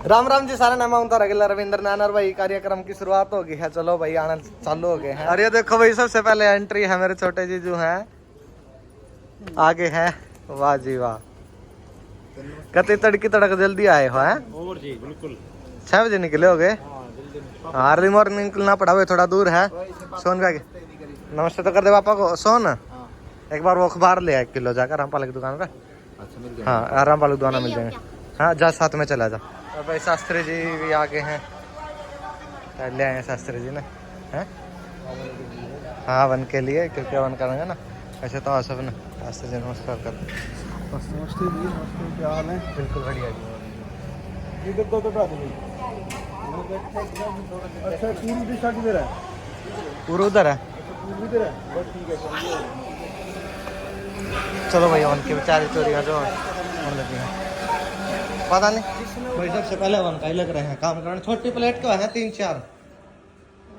राम राम जी सारा नाम उनका रगिला रविंद्र नानर भाई। कार्यक्रम की शुरुआत हो गई है। चलो भाई आना चालू हो गए हैं। और ये देखो भाई सबसे पहले एंट्री है मेरे छोटे जीजू हैं आगे है। वाह जी वाह, कते तड़की तड़क जल्दी आए हो हैं? और जी बिल्कुल 6 बजे निकले हो गए? अर्ली मॉर्निंग निकलना पड़ा हुआ, थोड़ा दूर है। सोन का नमस्ते तो कर दे पापा को। सोन एक बार वो अखबार ले 1 किलो जाकर रामपाल की दुकान पे। हाँ रामपाल की दुकान मिल जाएंगे। हाँ जा साथ में चला जा। और भाई शास्त्री जी भी आगे हैं, ले आए शास्त्री जी ने हैं। हाँ वन के लिए, क्योंकि वन करेंगे ना ऐसे तो सब ने। शास्त्री जी नमस्कार कर। नमस्ते जी, नमस्ते, क्या हाल है? बिल्कुल बढ़िया जी। इधर दो बैठ गई। अच्छा पूरी दिशा किधर है? पूरा उधर है। पूरी इधर है, बस ठीक है चलिए। चलो भैया उनकी बेचारी चोरियाँ जो होने लगी हैं पता नहीं भाई। सबसे पहले वन का ही लग रहे हैं काम करने। छोटी प्लेट का है 3-4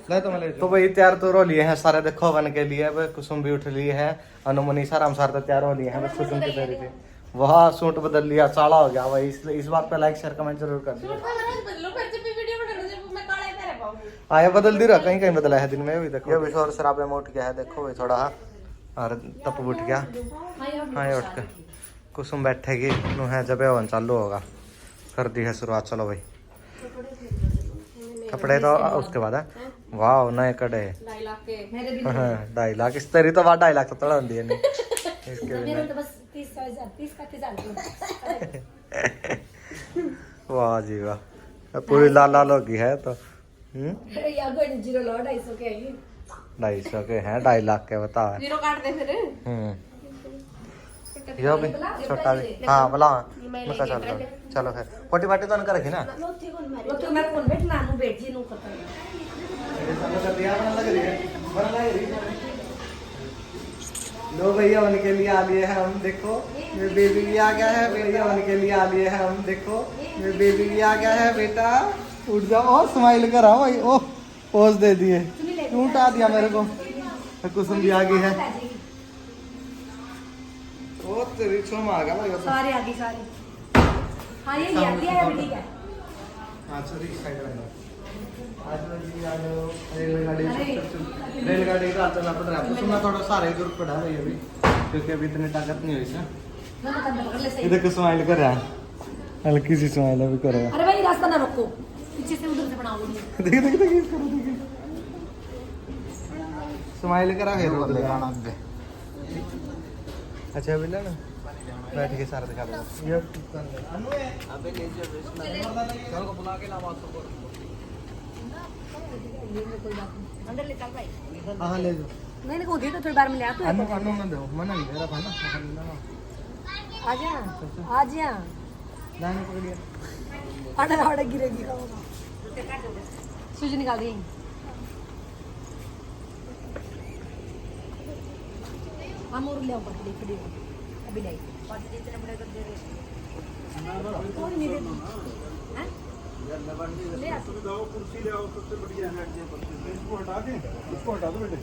ले तो मैं तो भाई तैयार तो रो लिए हैं सारे। देखो वन के लिए कुसुम भी उठ ली है, अनुमनी साराम सार तो तैयार हो लिए हैं। बस कुसुम की तैयारी थी। वहाँ सूट बदल लिया, चाला हो गया भाई। इस बात पे लाइक शेयर कमेंट जरूर कर दिया। आया बदल दी रहा, कहीं कहीं बदला है दिन में भी। देखो ये भी शोर शराबे में उठ गया है। देखो भाई थोड़ा और तप उठ गया। हाँ ये उठ के कुसुम बैठेगी नु है जब वन चालू होगा। कर दी है शुरुआत। चलो भाई कपड़े तो उसके बाद है। वाह नए कड़े 2.5 लाख इस तरी तो 2.5 लाख तो तड़ा दिए नहीं इसके बिना। वाह जी वाह, पूरी लाल लाल होगी है तो। 250 के हैं 2.5 लाख के बताओ। यो भी छोटा भी। हाँ बोला मैं चल रहा। चलो फिर पोटी पाटी तो उनका रखी ना। लो भैया वन के लिए आ लिए हैं हम। देखो मेरे बेबी भी आ गया है। भैया वन के लिए आ लिए हैं हम। देखो मेरे बेबी भी आ गया है। बेटा उठ जाओ और स्माइल करा भाई। ओह पोज दे दिए, उठा दिया मेरे को। कुसुम भी आ गई है। ओ तेरी छुम आ गया भाई। सारे आगे सारे। हाँ ये लिया है ठीक है। हाँ चल इस साइड में आज जी आ जाओ। रेलगाड़ी का चलना पड़ रहा है। कुसुम थोड़ा सारे दूर पड़ा है भाई अभी, क्योंकि अभी इतनी ताकत नहीं हुई सर। इधर को स्माइल कर रहा है, हल्की सी स्माइल अभी करेगा। अरे भाई रास्ता ना रोको, पीछे से उधर से बनाओ। देख देख देख इसको देख, स्माइल करा फिर रोक लेगा आगे। अच्छा अभी ना बैठ के सारा दिखा दो। ये अनु है अबे ले जा चल को बुला के ला बात को। अंदर ले चल भाई। हां ले जाओ। मैंने को दे तो थोड़ी बार में ले आ। तू अनु अनु ना दो मना नहीं दे रहा ना। आजा लाने पकड़ लिया। आड़ा गिरेगी खाऊंगा। सूजी निकाल दी। हम और ले ऊपर खड़ी अभी नहीं और जितने बड़े कर दे रहे कौन नहीं दे हैं ले आ लाओ कुर्सी ले आओ, सबसे बढ़िया है इसको हटा के इसको हटा दो बेटे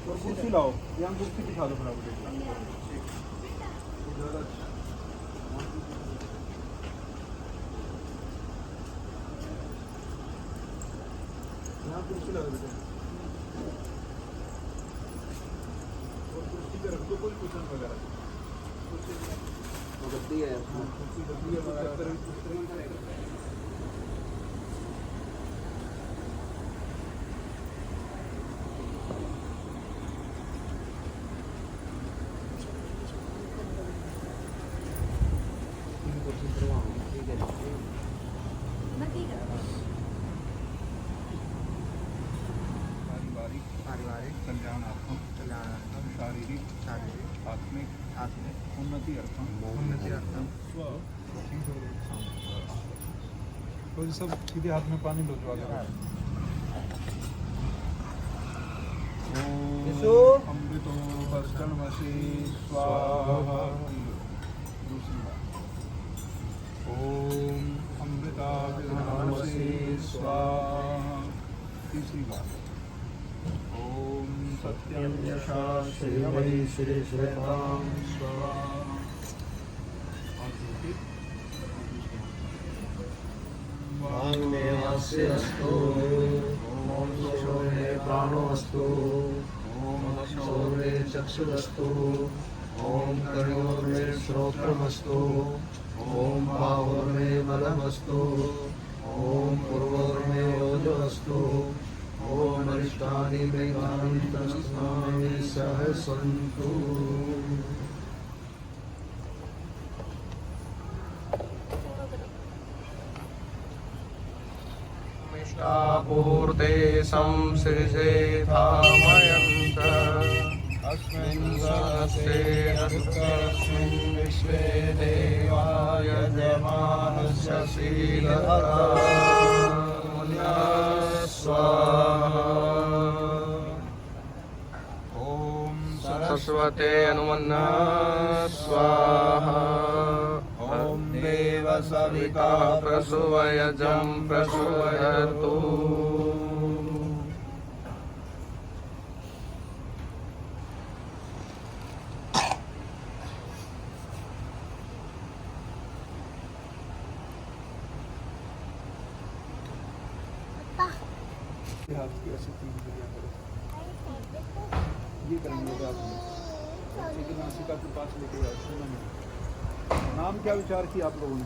और कुर्सी लाओ। यहाँ कुर्सी दिखा दो फटाफट। यहाँ कुर्सी लगा बेटे और कुर्सी पे रख दो कोई कुशन वगैरह। गद्दी है कुर्सी गद्दी है। पारिवारिक कल्याणार्थम शारीरिक आत्मिक उन्नति अर्थम तो सब सीधे हाथ में पानी लो जो आगे। अमृतो भस्कर्मसि स्वाहा। दूसरी बार ओम अमृता विधानसि स्वाहा। तीसरी बार ओम सत्यम यशा श्रीमयी श्री श्रीराम स्वाहा। स्वास्य अस्तु ओम शौर्ये प्राणो अस्तु ओम शौर्ये चक्षुरस्तु ओम कर्णोर्मे श्रोत्रमस्तु ओम बाहुर्मे बलमस्तु ओम पूर्वोर्मे ओजोऽस्तु ओम अरिष्टानि मे तस्मै सह सन्तु। पूर्ते संसृजे धामयं च अस्मिन् सहस्रे अस्मिन् विश्वे देवाय जमानस्य शीलता स्वाहा। ॐ सरस्वते अनुमन्ना स्वाहा। ॐ देव सविता प्रसूवयजं प्रसूवयतु। हाथ की ऐसे 3 क्रिया करो, ये करेंगे आप बच्चे की नासिका के पास लेके जाओ। सुनना नहीं, नाम क्या विचार किया आप लोगों ने?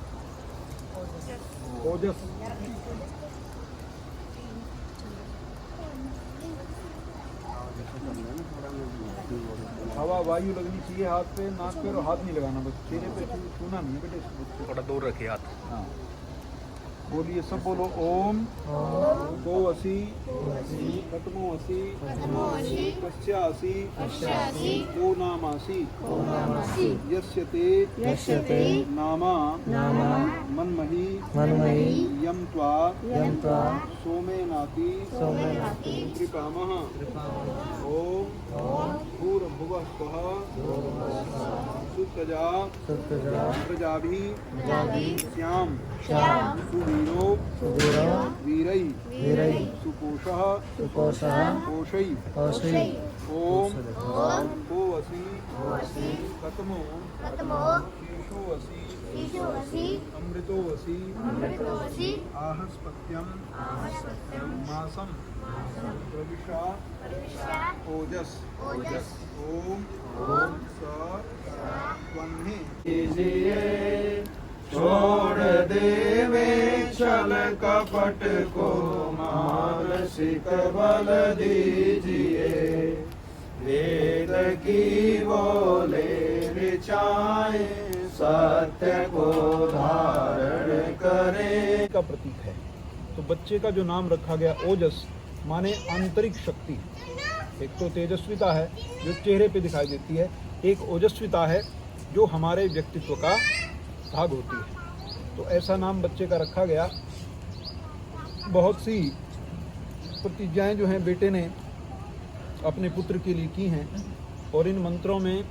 ओजस। हवा वायु लगनी चाहिए हाथ पे, नाक पे, और हाथ नहीं लगाना, बस चेहरे पे छूना नहीं बेटे, थोड़ा दूर रखिए हाथ। हाँ बोलिए, सब बोलो। ओम गो असी कतमो असी कस्यासी गो नामासी यस्यते नामा मन्मही यम त्वा सोमेनाति कृपामः। ओम भूर्भुवः स्वः सुतजा प्रजाभिः स्याम सुवीरो वीरै सुपोषः पोषै। ओम गो असी कतमो शीशो असी अमृतो असी आहस्पत्यम मासम प्रविशा ओजस। ओम स त्वन्हि छोड़ देवे छल कपट को मानसिक बल दीजिए। वेद की बोले ऋचाएं सत्य को धारण करें का प्रतीक है। तो बच्चे का जो नाम रखा गया ओजस माने आंतरिक शक्ति। एक तो तेजस्विता है जो चेहरे पे दिखाई देती है, एक ओजस्विता है जो हमारे व्यक्तित्व का भाग होती है। तो ऐसा नाम बच्चे का रखा गया। बहुत सी प्रतिज्ञाएं जो हैं बेटे ने अपने पुत्र के लिए की हैं, और इन मंत्रों में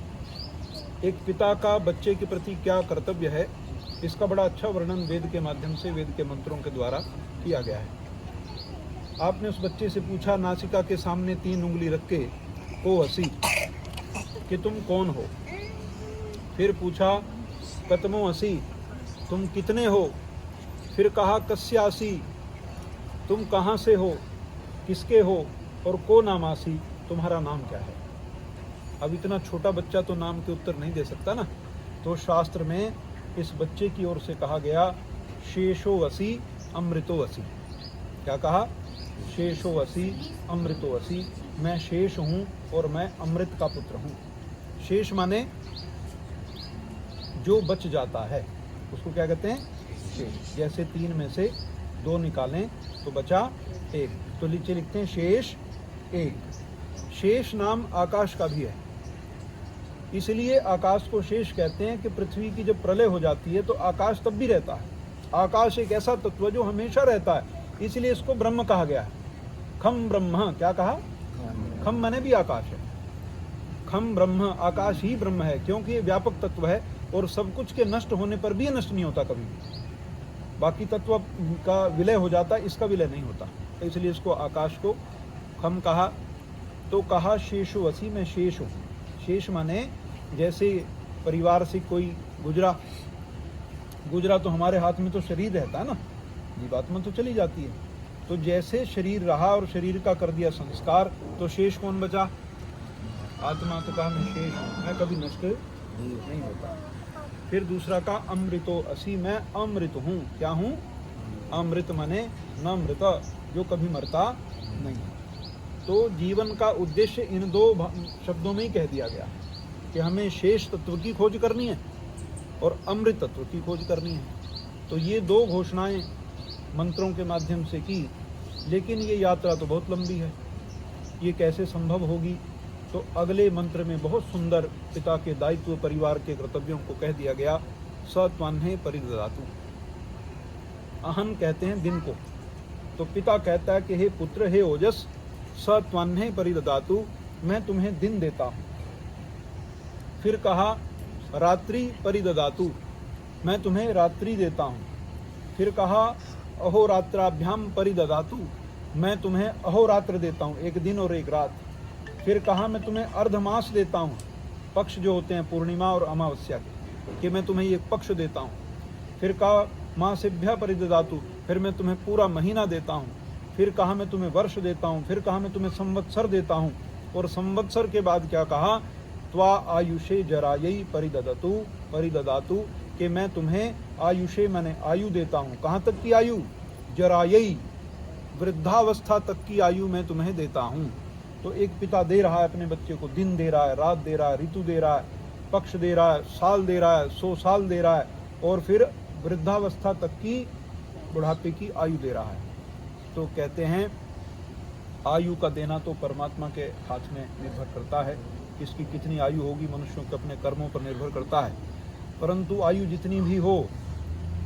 एक पिता का बच्चे के प्रति क्या कर्तव्य है, इसका बड़ा अच्छा वर्णन वेद के माध्यम से, वेद के मंत्रों के द्वारा किया गया है। आपने उस बच्चे से पूछा नासिका के सामने 3 उंगली रख के, को हसी कि तुम कौन हो। फिर पूछा कतमो असी, तुम कितने हो। फिर कहा कस्यासी, तुम कहाँ से हो, किसके हो। और को नामासी, तुम्हारा नाम क्या है। अब इतना छोटा बच्चा तो नाम के उत्तर नहीं दे सकता ना, तो शास्त्र में इस बच्चे की ओर से कहा गया शेषो असी अमृतो असी। क्या कहा? शेषो असी अमृतो असी, मैं शेष हूँ और मैं अमृत का पुत्र हूँ। शेष माने जो बच जाता है उसको क्या कहते हैं? शेष। जैसे 3 में से 2 निकालें तो बचा 1, तो नीचे लिखते हैं शेष 1। शेष नाम आकाश का भी है, इसलिए आकाश को शेष कहते हैं कि पृथ्वी की जब प्रलय हो जाती है तो आकाश तब भी रहता है। आकाश एक ऐसा तत्व जो हमेशा रहता है, इसलिए इसको ब्रह्म कहा गया है। खम ब्रह्म, क्या कहा? खम माने भी आकाश है। खम ब्रह्म, आकाश ही ब्रह्म है, क्योंकि ये व्यापक तत्व है और सब कुछ के नष्ट होने पर भी ये नष्ट नहीं होता कभी भी। बाकी तत्व का विलय हो जाता है, इसका विलय नहीं होता, तो इसलिए इसको आकाश को खम कहा। तो कहा शेषो असी, मैं शेष हूँ। शेष माने जैसे परिवार से कोई गुजरा तो हमारे हाथ में तो शरीर रहता है ना, जीवात्मा तो चली जाती है, तो जैसे शरीर रहा और शरीर का कर दिया संस्कार, तो शेष कौन बचा? आत्मा। तो कहा मैं शेष हूँ, मैं कभी नष्ट नहीं होता। फिर दूसरा का अमृतो असी, मैं अमृत हूँ। क्या हूँ? अमृत माने न मृत, जो कभी मरता नहीं। तो जीवन का उद्देश्य इन दो शब्दों में ही कह दिया गया कि हमें शेष तत्व की खोज करनी है और अमृत तत्व की खोज करनी है। तो ये दो घोषणाएं मंत्रों के माध्यम से की, लेकिन ये यात्रा तो बहुत लंबी है, ये कैसे संभव होगी? तो अगले मंत्र में बहुत सुंदर पिता के दायित्व, परिवार के कर्तव्यों को कह दिया गया। सत्वान्हे परिददातु, अहन कहते हैं दिन को। तो पिता कहता है कि हे पुत्र, हे ओजस, सत्वान्हे परिददातु, मैं तुम्हें दिन देता हूँ। फिर कहा रात्रि परिददातु, मैं तुम्हें रात्रि देता हूँ। फिर कहा अहोरात्राभ्याम परिददातु, मैं तुम्हें अहोरात्र देता हूँ, एक दिन और एक रात। फिर कहा मैं तुम्हें अर्धमास देता हूँ, पक्ष जो होते हैं पूर्णिमा और अमावस्या के, कि मैं तुम्हें ये पक्ष देता हूँ। फिर कहा मासेभ्य परिददातु, फिर मैं तुम्हें पूरा महीना देता हूँ। फिर कहा मैं तुम्हें वर्ष देता हूँ। फिर कहा मैं तुम्हें संवत्सर देता हूँ। और संवत्सर के बाद क्या कहा? त्वा आयुषे जरायई परिददातु, कि मैं तुम्हें आयुषे माने आयु देता हूँ। कहाँ तक की आयु? जरायई, वृद्धावस्था तक की आयु मैं तुम्हें देता हूँ। तो एक पिता दे रहा है अपने बच्चे को, दिन दे रहा है, रात दे रहा है, ऋतु दे रहा है, पक्ष दे रहा है, साल दे रहा है, 100 साल दे रहा है, और फिर वृद्धावस्था तक की, बुढ़ापे की आयु दे रहा है। तो कहते हैं आयु का देना तो परमात्मा के हाथ में निर्भर करता है, इसकी कितनी आयु होगी मनुष्यों के अपने कर्मों पर निर्भर करता है। परंतु आयु जितनी भी हो,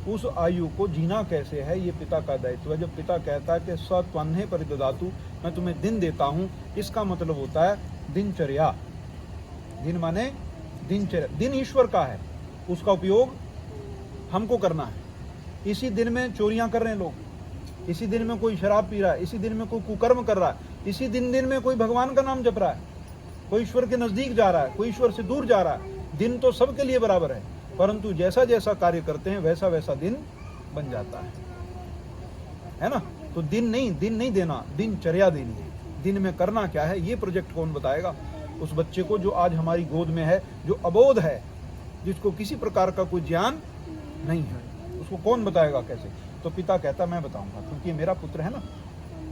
उस आयु को जीना कैसे है, ये पिता का दायित्व है। जब पिता कहता है कि सत्वान्हे परिददातु, मैं तुम्हें दिन देता हूँ, इसका मतलब होता है दिनचर्या। दिन माने दिनचर्या, दिन ईश्वर का है, उसका उपयोग हमको करना है। इसी दिन में चोरियां कर रहे हैं लोग, इसी दिन में कोई शराब पी रहा है, इसी दिन में कोई कुकर्म कर रहा है, इसी दिन में कोई भगवान का नाम जप रहा है, कोई ईश्वर के नजदीक जा रहा है, कोई ईश्वर से दूर जा रहा है। दिन तो सबके लिए बराबर है, परंतु जैसा जैसा कार्य करते हैं वैसा वैसा दिन बन जाता है ना। तो दिन नहीं देना, दिनचर्या देनी है। दिन में करना क्या है, ये प्रोजेक्ट कौन बताएगा उस बच्चे को जो आज हमारी गोद में है, जो अबोध है, जिसको किसी प्रकार का कोई ज्ञान नहीं है, उसको कौन बताएगा कैसे? तो पिता कहता मैं बताऊंगा, क्योंकि ये मेरा पुत्र है ना,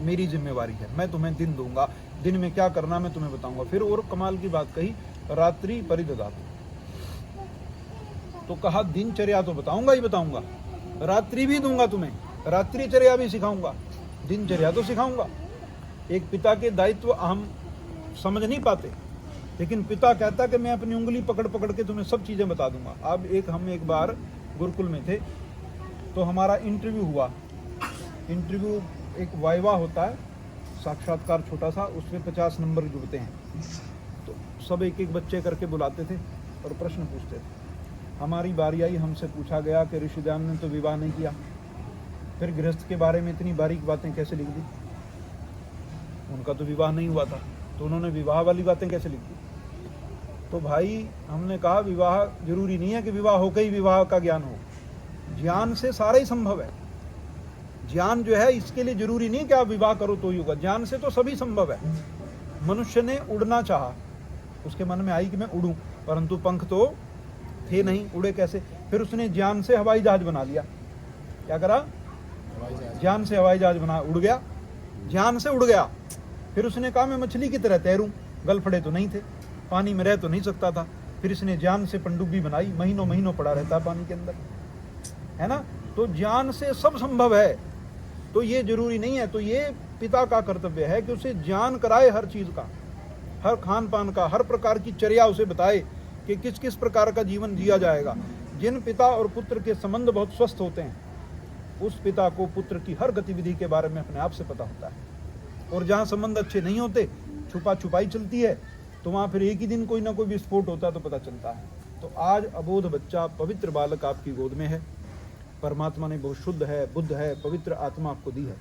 मेरी जिम्मेवारी है, मैं तुम्हें दिन दूंगा, दिन में क्या करना मैं तुम्हें बताऊंगा। फिर और कमाल की बात कही, रात्रि परिददातु, तो कहा दिनचर्या तो बताऊंगा ही बताऊंगा, रात्रि भी दूंगा तुम्हें, रात्रिचर्या भी सिखाऊंगा, दिनचर्या तो सिखाऊंगा। एक पिता के दायित्व हम समझ नहीं पाते, लेकिन पिता कहता कि मैं अपनी उंगली पकड़ पकड़ के तुम्हें सब चीजें बता दूंगा। अब हम एक बार गुरुकुल में थे, तो हमारा इंटरव्यू हुआ। इंटरव्यू एक वाइवा होता है, साक्षात्कार छोटा सा, उसमें 50 नंबर जुड़ते हैं। तो सब एक एक बच्चे करके बुलाते थे और प्रश्न पूछते थे। हमारी बारी आई, हमसे पूछा गया कि ऋषिदान ने तो विवाह नहीं किया, फिर गृहस्थ के बारे में इतनी बारीक बातें कैसे लिख दी? उनका तो विवाह नहीं हुआ था, तो उन्होंने विवाह वाली बातें कैसे लिख दी? तो भाई हमने कहा विवाह जरूरी नहीं है कि विवाह होकर ही विवाह का ज्ञान हो, ज्ञान से सारा ही संभव है। ज्ञान जो है इसके लिए जरूरी नहीं कि आप विवाह करो तो ही होगा, ज्ञान से तो सभी संभव है। मनुष्य ने उड़ना चाहा, उसके मन में आई कि मैं उड़ूं, परंतु पंख तो थे नहीं, उड़े कैसे? फिर उसने ज्ञान से हवाई जहाज बना लिया। क्या करा? ज्ञान से हवाई जहाज बना, उड़ गया, ज्ञान से उड़ गया। फिर उसने कहा मैं मछली की तरह तैरूं, गलफड़े तो नहीं थे, पानी में रह तो नहीं सकता था। फिर इसने ज्ञान से पनडुब्बी बनाई, महीनों महीनों पड़ा रहता पानी के अंदर, है ना। तो ज्ञान से सब संभव है, तो ये जरूरी नहीं है। तो ये पिता का कर्तव्य है कि उसे ज्ञान कराए, हर चीज का, हर खान पान का, हर प्रकार की चर्या उसे बताए कि किस किस प्रकार का जीवन जिया जाएगा। जिन पिता और पुत्र के संबंध बहुत स्वस्थ होते हैं, उस पिता को पुत्र की हर गतिविधि के बारे में अपने आप से पता होता है। और जहाँ संबंध अच्छे नहीं होते, छुपा छुपाई चलती है, तो वहाँ फिर एक ही दिन कोई ना कोई विस्फोट होता है तो पता चलता है। तो आज अबोध बच्चा, पवित्र बालक आपकी गोद में है। परमात्मा ने बहुत शुद्ध है, बुद्ध है, पवित्र आत्मा आपको दी है।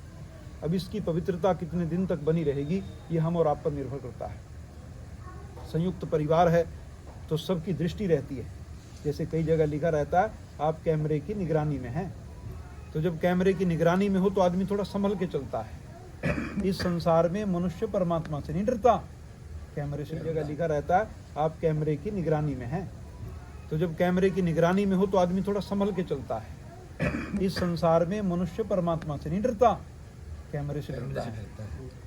अब इसकी पवित्रता कितने दिन तक बनी रहेगी, ये हम और आप पर निर्भर करता है। संयुक्त परिवार है तो सबकी दृष्टि रहती है, जैसे कई जगह लिखा रहता है आप कैमरे की निगरानी में हैं, तो जब कैमरे की निगरानी में हो तो आदमी थोड़ा संभल के चलता है। इस संसार में मनुष्य परमात्मा से नहीं डरता। कैमरे से जगह लिखा रहता है आप कैमरे की निगरानी में हैं। तो जब कैमरे की निगरानी में हो तो आदमी थोड़ा संभल के चलता है। इस संसार में मनुष्य परमात्मा से नहीं डरता, कैमरे से डरता है।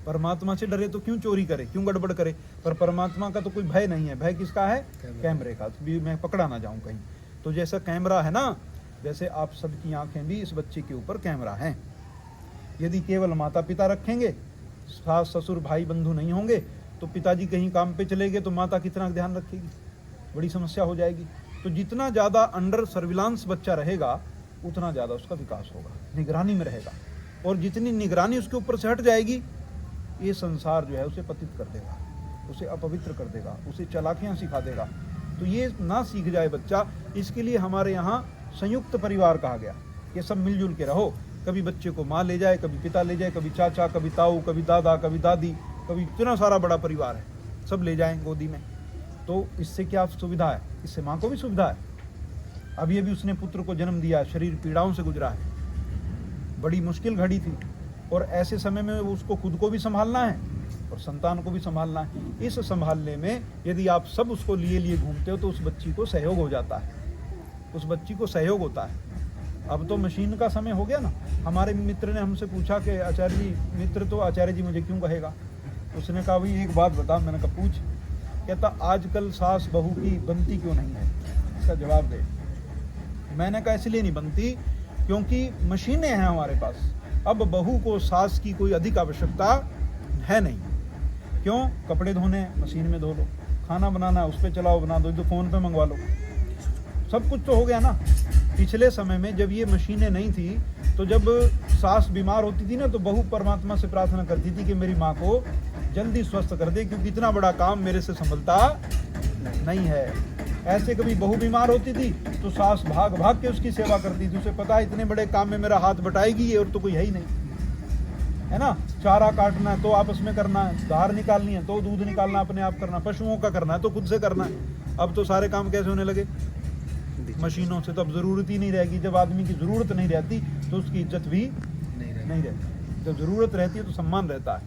परमात्मा से डरे तो क्यों चोरी करे, क्यों गड़बड़ करे। पर परमात्मा का तो कोई भय नहीं है। भय किसका है? कैमरे का। तो भी मैं पकड़ा ना जाऊं कहीं। तो जैसा कैमरा है ना, जैसे आप सबकी आंखें भी इस बच्चे के ऊपर कैमरा हैं। यदि केवल माता पिता रखेंगे, सास ससुर भाई बंधु नहीं होंगे, तो पिताजी कहीं काम पे चले गए तो माता कितना ध्यान रखेगी, बड़ी समस्या हो जाएगी। तो जितना ज़्यादा अंडर सर्विलांस बच्चा रहेगा उतना ज़्यादा उसका विकास होगा, निगरानी में रहेगा। और जितनी निगरानी उसके ऊपर से हट जाएगी, ये संसार जो है उसे पतित कर देगा, उसे अपवित्र कर देगा, उसे चालाकियाँ सिखा देगा। तो ये ना सीख जाए बच्चा, इसके लिए हमारे यहाँ संयुक्त परिवार कहा गया। ये सब मिलजुल के रहो। कभी बच्चे को माँ ले जाए, कभी पिता ले जाए, कभी चाचा, कभी ताऊ, कभी दादा, कभी दादी, कभी इतना सारा बड़ा परिवार है, सब ले जाएं गोदी में। तो इससे क्या सुविधा है? इससे माँ को भी सुविधा है। अभी अभी उसने पुत्र को जन्म दिया, शरीर पीड़ाओं से गुजरा है, बड़ी मुश्किल घड़ी थी। और ऐसे समय में उसको खुद को भी संभालना है और संतान को भी संभालना है। इस संभालने में यदि आप सब उसको लिए लिए घूमते हो तो उस बच्ची को सहयोग हो जाता है, उस बच्ची को सहयोग होता है। अब तो मशीन का समय हो गया ना। हमारे मित्र ने हमसे पूछा कि आचार्य जी, मित्र तो आचार्य जी मुझे क्यों कहेगा, उसने कहा भाई एक बात बता। मैंने कहा पूछ। कहता आजकल सास बहू की बनती क्यों नहीं है, इसका जवाब दे। मैंने कहा इसलिए नहीं बनती क्योंकि मशीनें हैं हमारे पास। अब बहू को सास की कोई अधिक आवश्यकता है नहीं। क्यों? कपड़े धोने मशीन में धो लो, खाना बनाना है उस पर चलाओ बना दो, तो फ़ोन पे मंगवा लो, सब कुछ तो हो गया ना। पिछले समय में जब ये मशीनें नहीं थी, तो जब सास बीमार होती थी ना, तो बहू परमात्मा से प्रार्थना करती थी कि मेरी माँ को जल्दी स्वस्थ कर दे, क्योंकि इतना बड़ा काम मेरे से संभलता नहीं है। ऐसे कभी बहू बीमार होती थी तो सास भाग भाग के उसकी सेवा करती थी। उसे पता है इतने बड़े काम में मेरा हाथ बटाएगी ये, और तो कोई है ही नहीं, है ना। चारा काटना है तो आपस में करना है, धार निकालनी है तो दूध निकालना अपने आप करना, पशुओं का करना है तो खुद से करना है। अब तो सारे काम कैसे होने लगे? मशीनों से। तो अब ज़रूरत ही नहीं रहेगी। जब आदमी की ज़रूरत नहीं रहती तो उसकी इज्जत भी नहीं रहती। जब ज़रूरत रहती है तो सम्मान रहता है।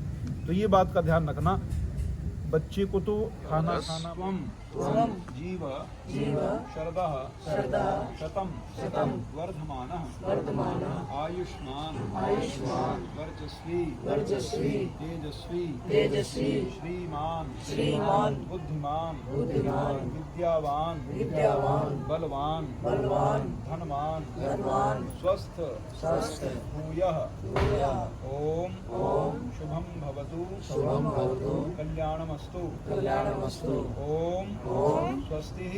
तो ये बात का ध्यान रखना। बच्चे को तो खाना त्वम जीव शरदः शतम वर्धमानः आयुष्मान वर्चस्वी तेजस्वी श्रीमान बुद्धिमान विद्यावान बलवान धनवान स्वस्थ भूयः ओम शुभम भवतु कल्याणमस्तु ओम स्वस्ति।